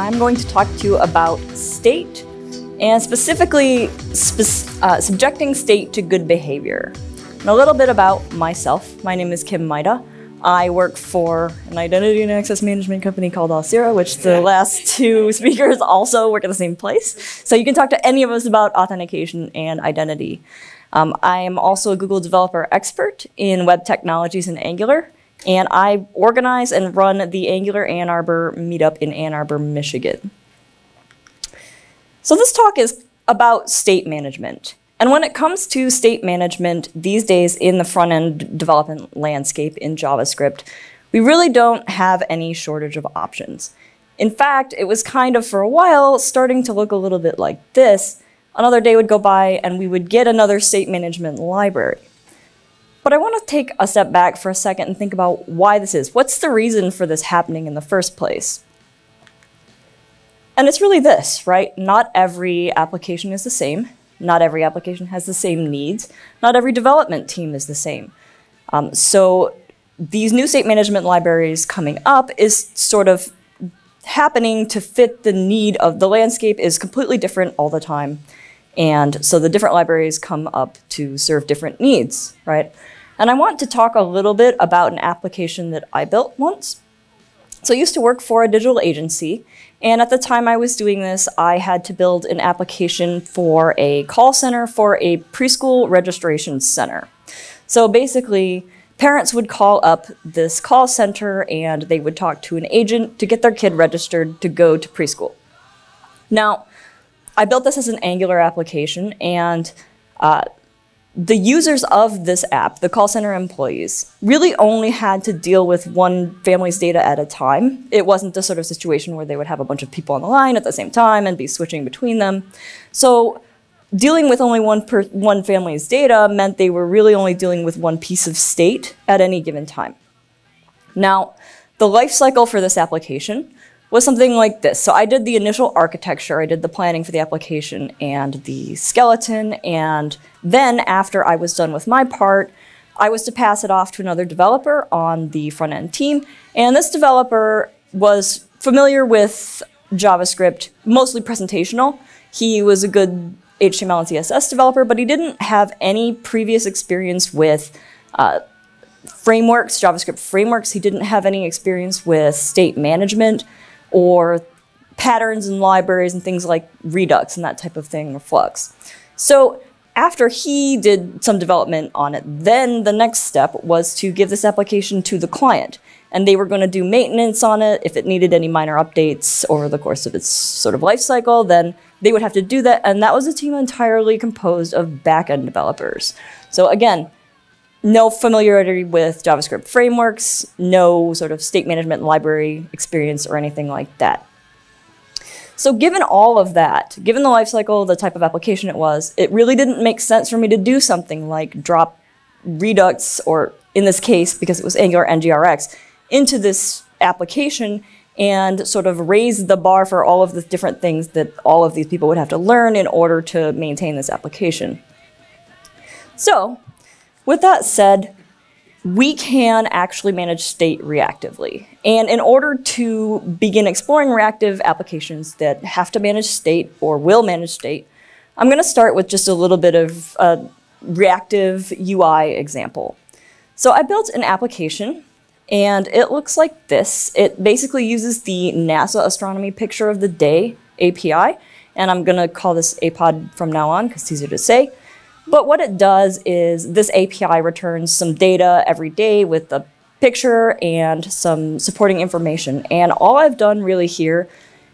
I'm going to talk to you about state and specifically subjecting state to good behavior. And a little bit about myself. My name is Maida. I work for an identity and access management company called Auth0, which the last two speakers also work at the same place. So you can talk to any of us about authentication and identity. I am also a Google developer expert in web technologies and Angular. And I organize and run the Angular Ann Arbor meetup in Ann Arbor, Michigan. So this talk is about state management. And when it comes to state management these days in the front-end development landscape in JavaScript, we really don't have any shortage of options. In fact, it was kind of for a while starting to look a little bit like this. Another day would go by and we would get another state management library. But I want to take a step back for a second and think about why this is. What's the reason for this happening in the first place? And it's really this, right? Not every application is the same. Not every application has the same needs. Not every development team is the same. So these new state management libraries coming up is sort of happening to fit the need of the landscape is completely different all the time. And so the different libraries come up to serve different needs, right? And I want to talk a little bit about an application that I built once. So I used to work for a digital agency, and at the time I was doing this, I had to build an application for a call center for a preschool registration center. So basically, parents would call up this call center and they would talk to an agent to get their kid registered to go to preschool. Now, I built this as an Angular application, and the users of this app, the call center employees, really only had to deal with one family's data at a time. It wasn't the sort of situation where they would have a bunch of people on the line at the same time and be switching between them. So dealing with only one family's data meant they were really only dealing with one piece of state at any given time. Now, the life cycle for this application was something like this. So I did the initial architecture, I did the planning for the application and the skeleton, and then after I was done with my part, I was to pass it off to another developer on the front-end team, and this developer was familiar with JavaScript, mostly presentational. He was a good HTML and CSS developer, but he didn't have any previous experience with frameworks, JavaScript frameworks. He didn't have any experience with state management, or patterns and libraries and things like Redux and that type of thing, or Flux. So after he did some development on it, then the next step was to give this application to the client. And they were going to do maintenance on it. If it needed any minor updates over the course of its sort of life cycle, then they would have to do that. And that was a team entirely composed of back-end developers. So again, no familiarity with JavaScript frameworks, no sort of state management library experience or anything like that. So given all of that, given the lifecycle, the type of application it was, it really didn't make sense for me to do something like drop Redux, or in this case, because it was Angular NGRX, into this application and sort of raise the bar for all of the different things that all of these people would have to learn in order to maintain this application. So, with that said, we can actually manage state reactively. And in order to begin exploring reactive applications that have to manage state or will manage state, I'm going to start with just a little bit of a reactive UI example. So I built an application, and it looks like this. It basically uses the NASA Astronomy Picture of the Day API, and I'm going to call this APOD from now on because it's easier to say. But what it does is this API returns some data every day with a picture and some supporting information. And all I've done really here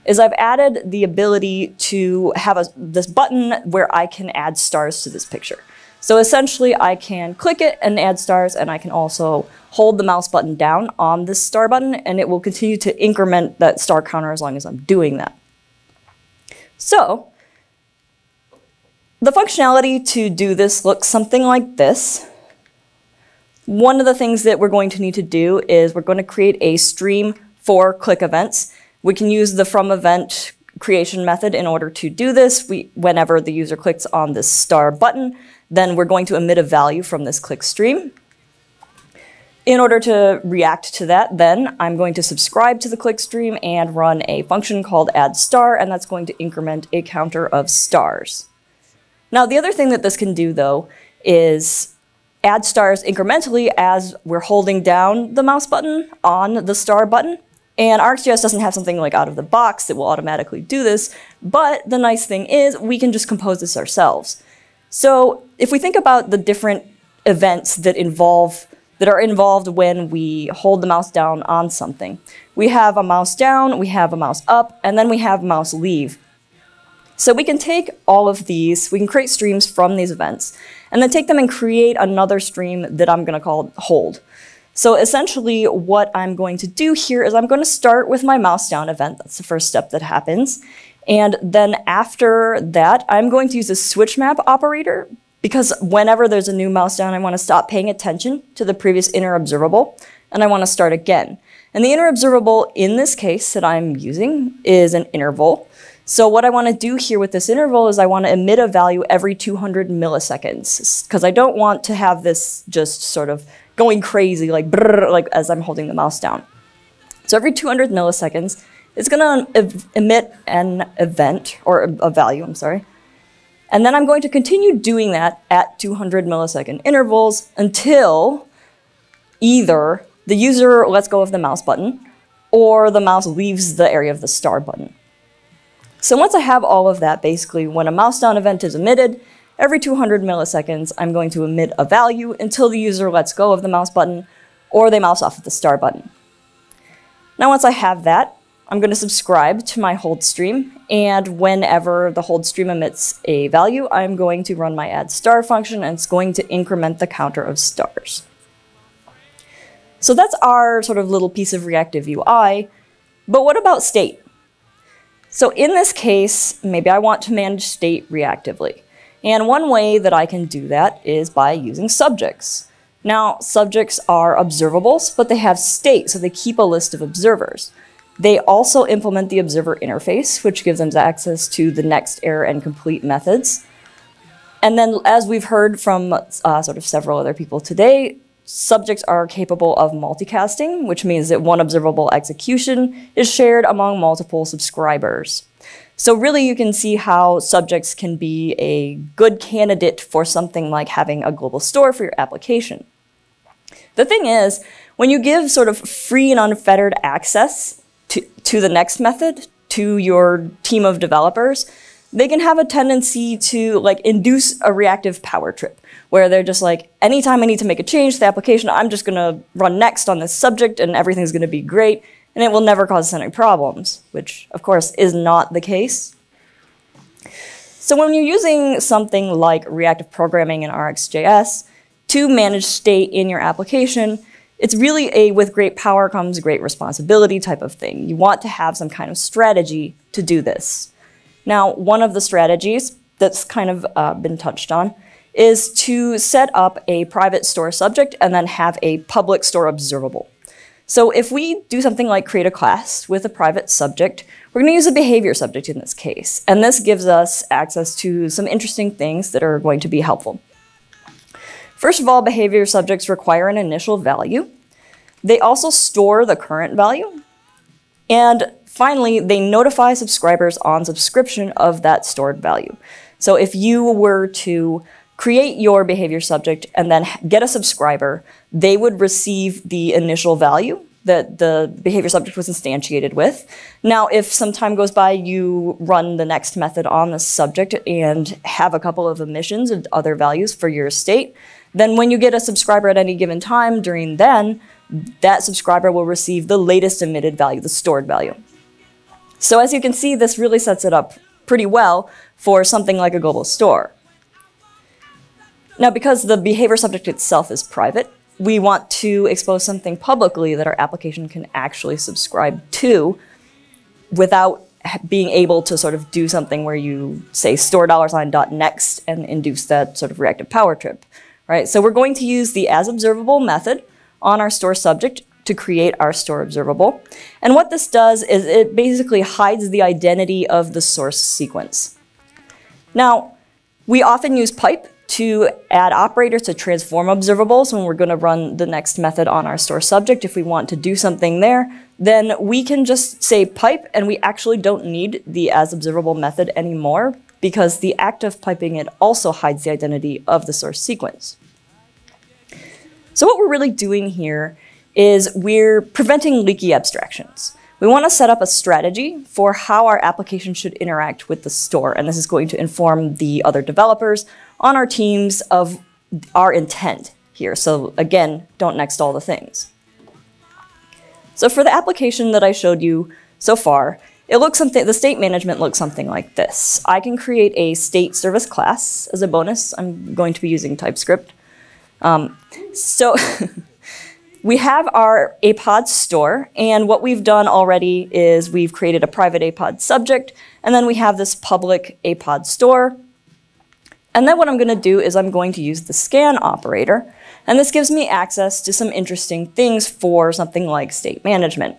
is I've added the ability to have this button where I can add stars to this picture. So essentially I can click it and add stars, and I can also hold the mouse button down on this star button, and it will continue to increment that star counter as long as I'm doing that. So the functionality to do this looks something like this. One of the things that we're going to need to do is we're going to create a stream for click events. We can use the from event creation method in order to do this. Whenever the user clicks on this star button, then we're going to emit a value from this click stream. In order to react to that, then I'm going to subscribe to the click stream and run a function called add star, and that's going to increment a counter of stars. Now, the other thing that this can do, though, is add stars incrementally as we're holding down the mouse button on the star button. And RxJS doesn't have something like out of the box that will automatically do this, but the nice thing is we can just compose this ourselves. So if we think about the different events that are involved when we hold the mouse down on something, we have a mouse down, we have a mouse up, and then we have mouse leave. So we can take all of these, we can create streams from these events, and then take them and create another stream that I'm going to call hold. So essentially what I'm going to do here is I'm going to start with my mouse down event. That's the first step that happens. And then after that, I'm going to use a switch map operator, because whenever there's a new mouse down, I want to stop paying attention to the previous inner observable, and I want to start again. And the inner observable in this case that I'm using is an interval. So what I want to do here with this interval is I want to emit a value every 200 milliseconds, because I don't want to have this just sort of going crazy, like brrr, like as I'm holding the mouse down. So every 200 milliseconds, it's going to emit an event, or a value, I'm sorry. And then I'm going to continue doing that at 200 millisecond intervals until either the user lets go of the mouse button or the mouse leaves the area of the star button. So once I have all of that, basically when a mouse down event is emitted, every 200 milliseconds, I'm going to emit a value until the user lets go of the mouse button or they mouse off of the star button. Now once I have that, I'm going to subscribe to my hold stream, and whenever the hold stream emits a value, I'm going to run my add star function, and it's going to increment the counter of stars. So that's our sort of little piece of reactive UI, but what about state? So in this case, maybe I want to manage state reactively. And one way that I can do that is by using subjects. Now, subjects are observables, but they have state, so they keep a list of observers. They also implement the observer interface, which gives them access to the next, error, and complete methods. And then, as we've heard from sort of several other people today, subjects are capable of multicasting, which means that one observable execution is shared among multiple subscribers. So really you can see how subjects can be a good candidate for something like having a global store for your application. The thing is, when you give sort of free and unfettered access to the next method, to your team of developers, they can have a tendency to like induce a reactive power trip, where they're just like, anytime I need to make a change to the application, I'm just gonna run next on this subject and everything's gonna be great, and it will never cause us any problems, which of course is not the case. So when you're using something like reactive programming in RxJS to manage state in your application, it's really a with great power comes great responsibility type of thing. You want to have some kind of strategy to do this. Now, one of the strategies that's kind of been touched on is to set up a private store subject and then have a public store observable. So if we do something like create a class with a private subject, we're going to use a behavior subject in this case. And this gives us access to some interesting things that are going to be helpful. First of all, behavior subjects require an initial value. They also store the current value. And finally, they notify subscribers on subscription of that stored value. So if you were to create your behavior subject and then get a subscriber, they would receive the initial value that the behavior subject was instantiated with. Now, if some time goes by, you run the next method on the subject and have a couple of emissions of other values for your state, then when you get a subscriber at any given time during then, that subscriber will receive the latest emitted value, the stored value. So as you can see, this really sets it up pretty well for something like a global store. Now, because the behavior subject itself is private, we want to expose something publicly that our application can actually subscribe to without being able to sort of do something where you say store $next and induce that sort of reactive power trip, right? So we're going to use the asObservable method on our store subject to create our store observable. And what this does is it basically hides the identity of the source sequence. Now, we often use pipe to add operators to transform observables when we're going to run the next method on our store subject. If we want to do something there, then we can just say pipe, and we actually don't need the asObservable method anymore, because the act of piping it also hides the identity of the source sequence. So what we're really doing here is we're preventing leaky abstractions. We want to set up a strategy for how our application should interact with the store, and this is going to inform the other developers on our teams of our intent here. So again, don't next all the things. So for the application that I showed you so far, the state management looks something like this. I can create a state service class as a bonus. I'm going to be using TypeScript. We have our apod store, and what we've done already is we've created a private apod subject, and then we have this public apod store. And then what I'm going to do is I'm going to use the scan operator, and this gives me access to some interesting things for something like state management.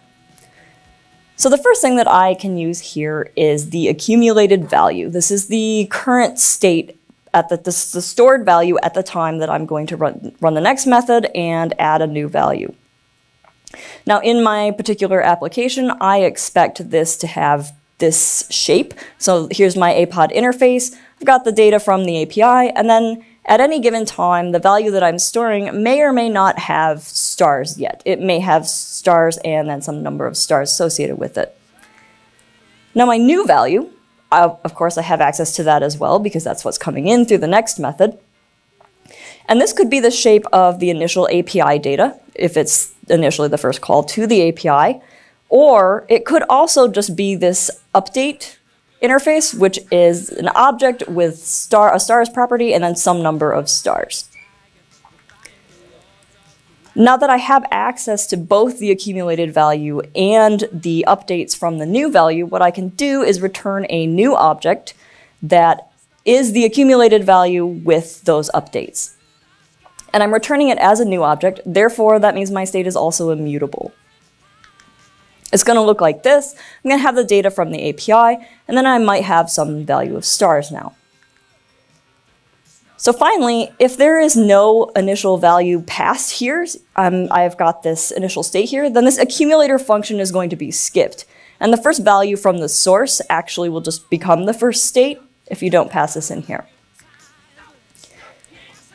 So the first thing that I can use here is the accumulated value. This is the current state at the stored value at the time that I'm going to run the next method and add a new value. Now in my particular application, I expect this to have this shape. So here's my apod interface. I've got the data from the API, and then at any given time, the value that I'm storing may or may not have stars yet. It may have stars and then some number of stars associated with it. Now my new value, of course, I have access to that as well, because that's what's coming in through the next method. And this could be the shape of the initial API data, if it's initially the first call to the API, or it could also just be this update interface, which is an object with a stars property and then some number of stars. Now that I have access to both the accumulated value and the updates from the new value, what I can do is return a new object that is the accumulated value with those updates. And I'm returning it as a new object, therefore that means my state is also immutable. It's going to look like this. I'm going to have the data from the API, and then I might have some value of stars now. So finally, if there is no initial value passed here, I've got this initial state here, then this accumulator function is going to be skipped. And the first value from the source actually will just become the first state if you don't pass this in here.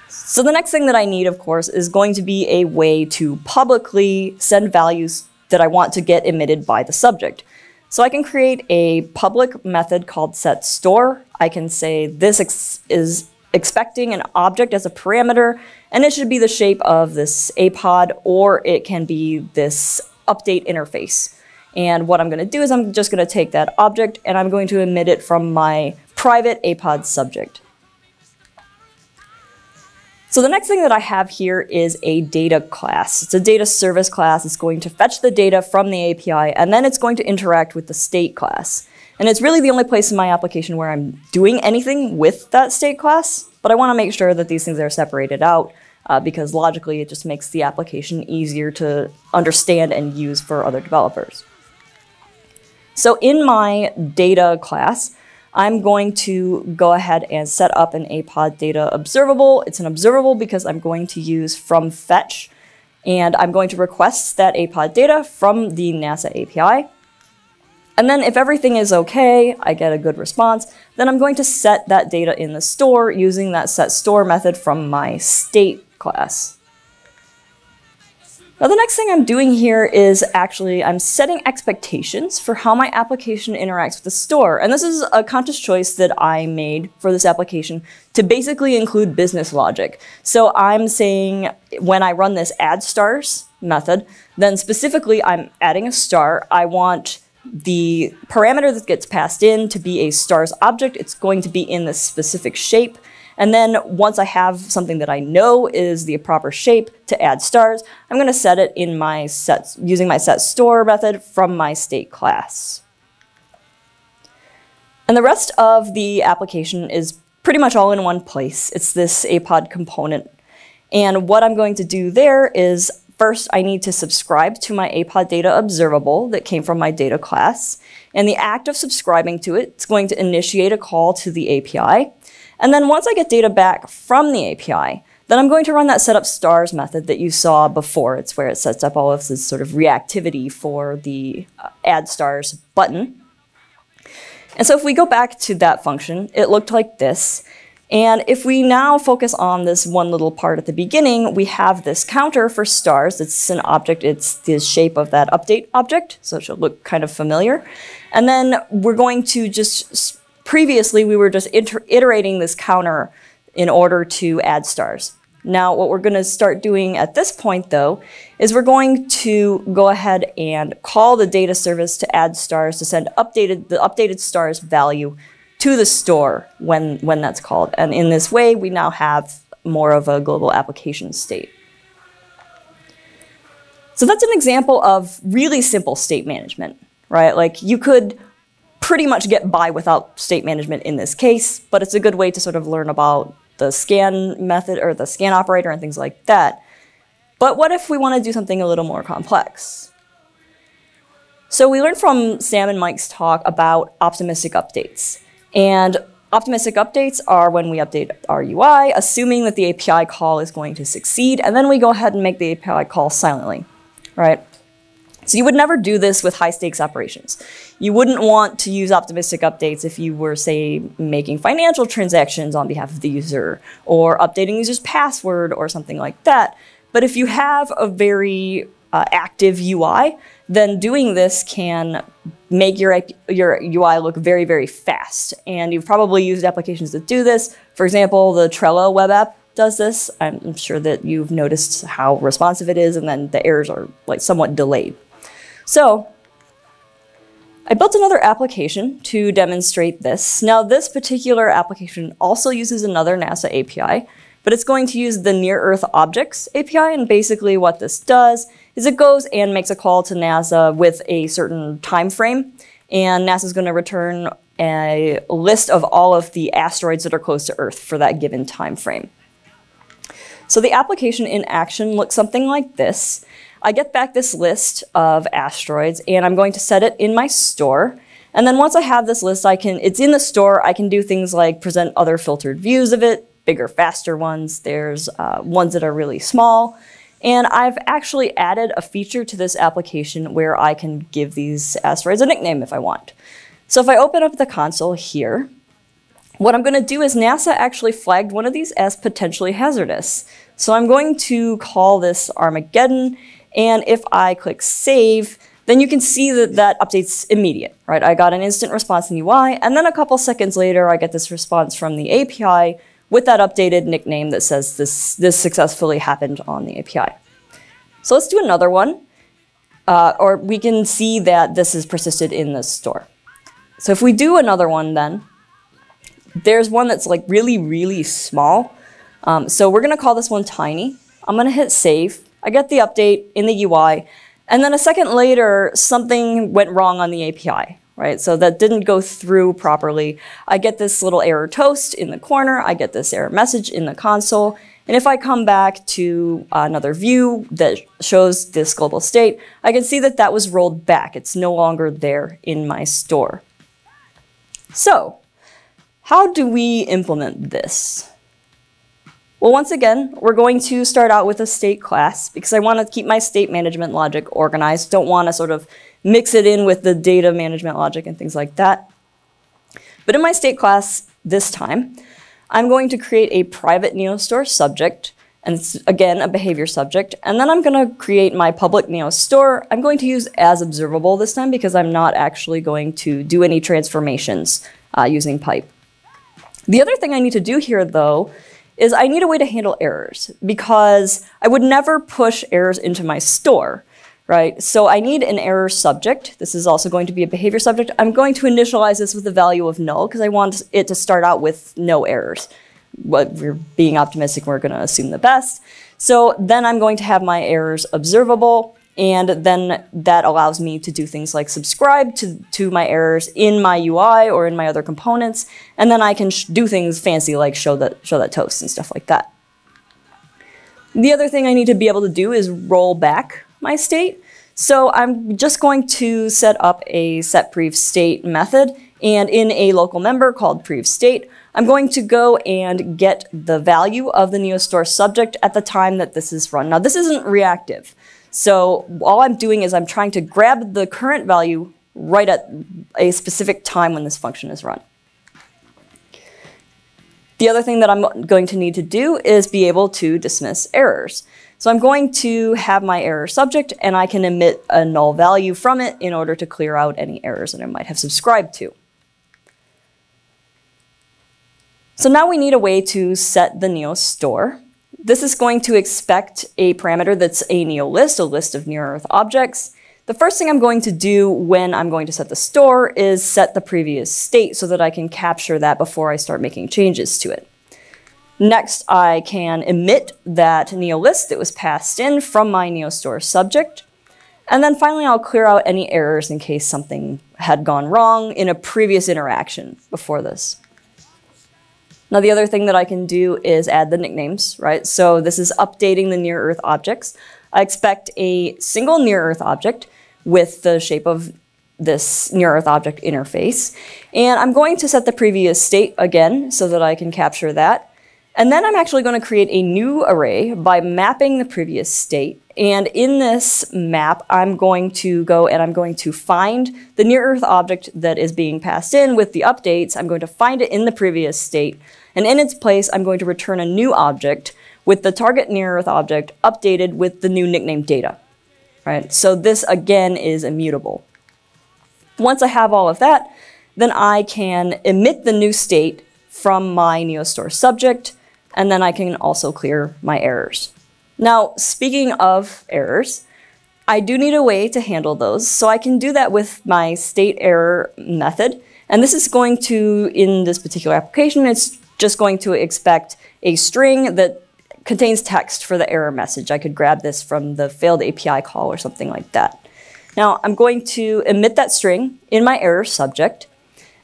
So the next thing that I need, of course, is going to be a way to publicly send values that I want to get emitted by the subject. So I can create a public method called setStore. I can say this is expecting an object as a parameter, and it should be the shape of this apod, or it can be this update interface. And what I'm going to do is I'm just going to take that object and I'm going to emit it from my private apod subject. So the next thing that I have here is a data class. It's a data service class. It's going to fetch the data from the API, and then it's going to interact with the state class. And it's really the only place in my application where I'm doing anything with that state class, but I want to make sure that these things are separated out because logically it just makes the application easier to understand and use for other developers. So in my data class, I'm going to go ahead and set up an apod data observable. It's an observable because I'm going to use from fetch, and I'm going to request that apod data from the NASA API. And then if everything is okay, I get a good response, then I'm going to set that data in the store using that setStore method from my state class. Now the next thing I'm doing here is actually I'm setting expectations for how my application interacts with the store. And this is a conscious choice that I made for this application to basically include business logic. So I'm saying when I run this add stars method, then specifically I'm adding a star. I want the parameter that gets passed in to be a stars object. It's going to be in this specific shape. And then once I have something that I know is the proper shape to add stars, I'm going to set it in my using my setStore method from my state class. And the rest of the application is pretty much all in one place. It's this apod component. And what I'm going to do there is first, I need to subscribe to my apod data observable that came from my data class. And the act of subscribing to it, it's going to initiate a call to the API. And then once I get data back from the API, then I'm going to run that setup stars method that you saw before. It's where it sets up all of this sort of reactivity for the add stars button. And so if we go back to that function, it looked like this. And if we now focus on this one little part at the beginning, we have this counter for stars. It's an object, it's the shape of that update object, so it should look kind of familiar. And then we're going to just, previously we were just iterating this counter in order to add stars. Now what we're going to start doing at this point though, is we're going to go ahead and call the data service to add stars to send the updated stars value to the store when that's called. And in this way, we now have more of a global application state. So that's an example of really simple state management, right? Like you could pretty much get by without state management in this case, but it's a good way to sort of learn about the scan method or the scan operator and things like that. But what if we want to do something a little more complex? So we learned from Sam and Mike's talk about optimistic updates. And optimistic updates are when we update our UI, assuming that the API call is going to succeed, and then we go ahead and make the API call silently, right? So you would never do this with high-stakes operations. You wouldn't want to use optimistic updates if you were, say, making financial transactions on behalf of the user, or updating the user's password, or something like that. But if you have a very active UI, then doing this can make your UI look very, very fast. And you've probably used applications that do this. For example, the Trello web app does this. I'm sure that you've noticed how responsive it is, and then the errors are like somewhat delayed. So I built another application to demonstrate this. Now this particular application also uses another NASA API, but it's going to use the Near Earth Objects API, and basically what this does is it goes and makes a call to NASA with a certain time frame, and NASA is going to return a list of all of the asteroids that are close to Earth for that given time frame. So the application in action looks something like this. I get back this list of asteroids, and I'm going to set it in my store. And then once I have this list, it's in the store, I can do things like present other filtered views of it, bigger, faster ones. There's ones that are really small. And I've actually added a feature to this application where I can give these asteroids a nickname if I want. So if I open up the console here, what I'm going to do is NASA actually flagged one of these as potentially hazardous. So I'm going to call this Armageddon, and if I click save, then you can see that that update's immediate, right? I got an instant response in UI, and then a couple seconds later, I get this response from the API with that updated nickname that says this successfully happened on the API. So let's do another one, or we can see that this is persisted in the store. So if we do another one then, there's one that's like really, really small. So we're gonna call this one tiny. I'm gonna hit save. I get the update in the UI, and then a second later, something went wrong on the API, right? So that didn't go through properly. I get this little error toast in the corner. I get this error message in the console. And if I come back to another view that shows this global state, I can see that that was rolled back. It's no longer there in my store. So how do we implement this? Well, once again, we're going to start out with a state class because I want to keep my state management logic organized. Don't want to sort of mix it in with the data management logic and things like that. But in my state class this time, I'm going to create a private NeoStore subject, and it's, again, a behavior subject. And then I'm going to create my public NeoStore. I'm going to use as observable this time because I'm not actually going to do any transformations using pipe. The other thing I need to do here, though, is I need a way to handle errors because I would never push errors into my store, right? So I need an error subject. This is also going to be a behavior subject. I'm going to initialize this with the value of null because I want it to start out with no errors. But we're being optimistic, we're going to assume the best. So then I'm going to have my errors observable, and then that allows me to do things like subscribe to my errors in my UI or in my other components, and then I can do things fancy like show that toast and stuff like that. The other thing I need to be able to do is roll back my state. So I'm just going to set up a setPrevState method, and in a local member called prevState, I'm going to go and get the value of the neostore subject at the time that this is run. Now, this isn't reactive. So all I'm doing is I'm trying to grab the current value right at a specific time when this function is run. The other thing that I'm going to need to do is be able to dismiss errors. So I'm going to have my error subject, and I can emit a null value from it in order to clear out any errors that I might have subscribed to. So now we need a way to set the neostore. This is going to expect a parameter that's a neolist, a list of near-earth objects. The first thing I'm going to do when I'm going to set the store is set the previous state so that I can capture that before I start making changes to it. Next, I can emit that neolist that was passed in from my neostore subject. And then finally, I'll clear out any errors in case something had gone wrong in a previous interaction before this. Now, the other thing that I can do is add the nicknames, right? So this is updating the near-earth objects. I expect a single near-earth object with the shape of this near-earth object interface. And I'm going to set the previous state again so that I can capture that. And then I'm actually going to create a new array by mapping the previous state. And in this map, I'm going to go and I'm going to find the near-earth object that is being passed in with the updates. I'm going to find it in the previous state. And in its place, I'm going to return a new object with the target near-earth object updated with the new nickname data. Right? So this, again, is immutable. Once I have all of that, then I can emit the new state from my neostore subject, and then I can also clear my errors. Now, speaking of errors, I do need a way to handle those, so I can do that with my state error method. And this is going to, in this particular application, it's just going to expect a string that contains text for the error message. I could grab this from the failed API call or something like that. Now, I'm going to emit that string in my error subject,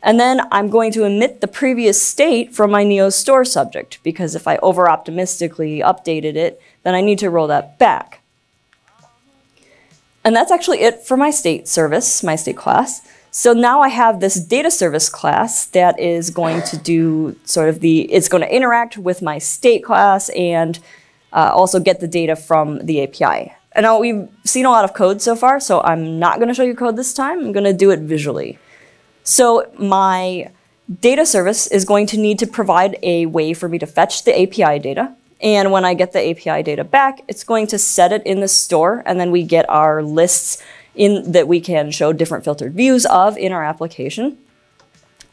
and then I'm going to emit the previous state from my neostore subject, because if I over-optimistically updated it, then I need to roll that back. And that's actually it for my state service, my state class. So now I have this data service class that is going to do sort of it's going to interact with my state class and also get the data from the API. And now we've seen a lot of code so far, so I'm not going to show you code this time. I'm going to do it visually. So my data service is going to need to provide a way for me to fetch the API data. And when I get the API data back, it's going to set it in the store, and then we get our lists that we can show different filtered views of in our application.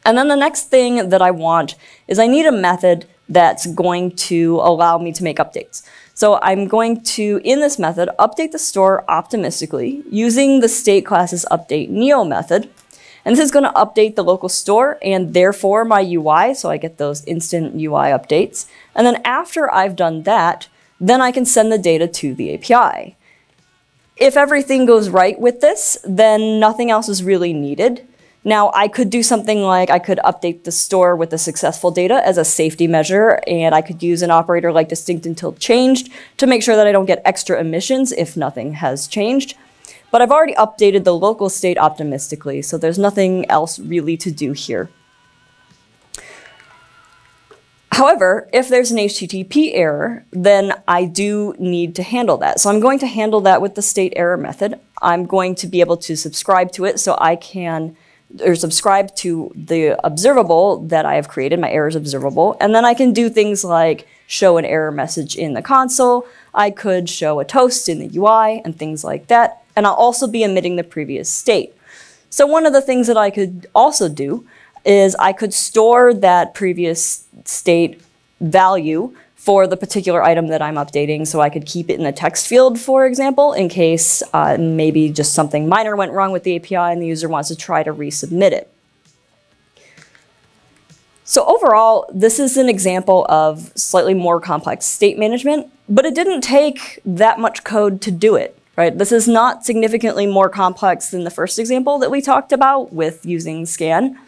And then the next thing that I want is I need a method that's going to allow me to make updates. So I'm going to, in this method, update the store optimistically using the state class's update neo method. And this is going to update the local store and therefore my UI, so I get those instant UI updates. And then after I've done that, then I can send the data to the API. If everything goes right with this, then nothing else is really needed. Now, I could do something like I could update the store with the successful data as a safety measure, and I could use an operator like distinct until changed to make sure that I don't get extra emissions if nothing has changed. But I've already updated the local state optimistically, so there's nothing else really to do here. However, if there's an HTTP error, then I do need to handle that. So I'm going to handle that with the state error method. I'm going to be able to subscribe to it so I can, or subscribe to the observable that I have created, my errors observable, and then I can do things like show an error message in the console. I could show a toast in the UI and things like that. And I'll also be emitting the previous state. So one of the things that I could also do is I could store that previous state value for the particular item that I'm updating, so I could keep it in the text field, for example, in case maybe just something minor went wrong with the API and the user wants to try to resubmit it. So overall, this is an example of slightly more complex state management, but it didn't take that much code to do it. Right? This is not significantly more complex than the first example that we talked about with using scan.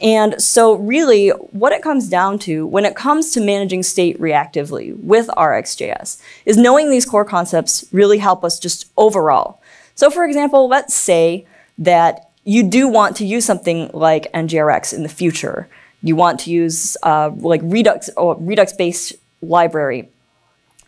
And so really, what it comes down to when it comes to managing state reactively with RxJS is knowing these core concepts really help us just overall. So for example, let's say that you do want to use something like NGRX in the future. You want to use like Redux or Redux-based library.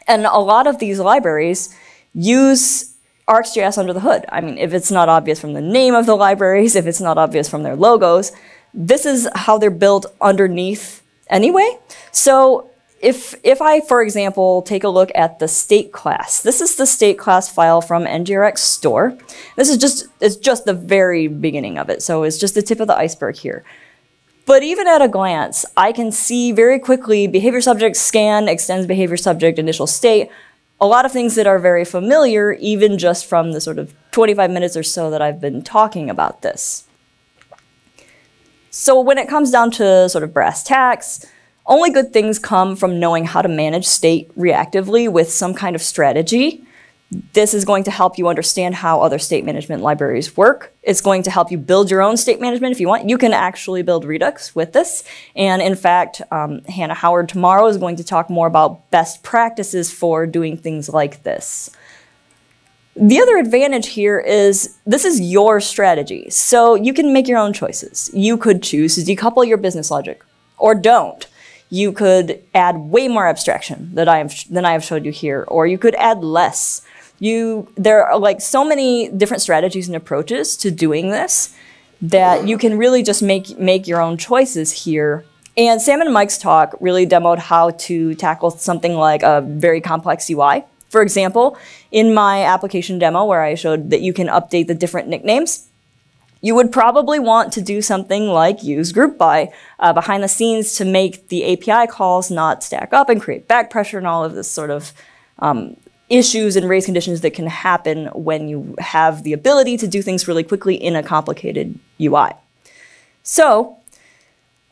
And a lot of these libraries use RxJS under the hood. I mean, if it's not obvious from the name of the libraries, if it's not obvious from their logos, this is how they're built underneath anyway. So if I, for example, take a look at the state class, this is the state class file from NGRX store. This is it's just the very beginning of it, so it's just the tip of the iceberg here. But even at a glance, I can see very quickly behavior subject scan, extends behavior subject, initial state, a lot of things that are very familiar, even just from the sort of 25 minutes or so that I've been talking about this. So when it comes down to sort of brass tacks, only good things come from knowing how to manage state reactively with some kind of strategy. This is going to help you understand how other state management libraries work. It's going to help you build your own state management if you want. You can actually build Redux with this. And in fact, Hannah Howard tomorrow is going to talk more about best practices for doing things like this. The other advantage here is this is your strategy, so you can make your own choices. You could choose to decouple your business logic, or don't. You could add way more abstraction than I have showed you here, or you could add less. There are like so many different strategies and approaches to doing this that you can really just make your own choices here. And Sam and Mike's talk really demoed how to tackle something like a very complex UI. For example, in my application demo where I showed that you can update the different nicknames, you would probably want to do something like use group by behind the scenes to make the API calls not stack up and create back pressure and all of this sort of issues and race conditions that can happen when you have the ability to do things really quickly in a complicated UI. So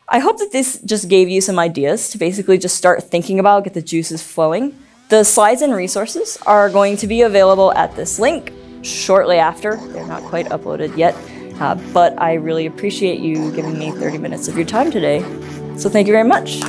I hope that this just gave you some ideas to basically just start thinking about, get the juices flowing. The slides and resources are going to be available at this link shortly after. They're not quite uploaded yet, but I really appreciate you giving me 30 minutes of your time today. So thank you very much.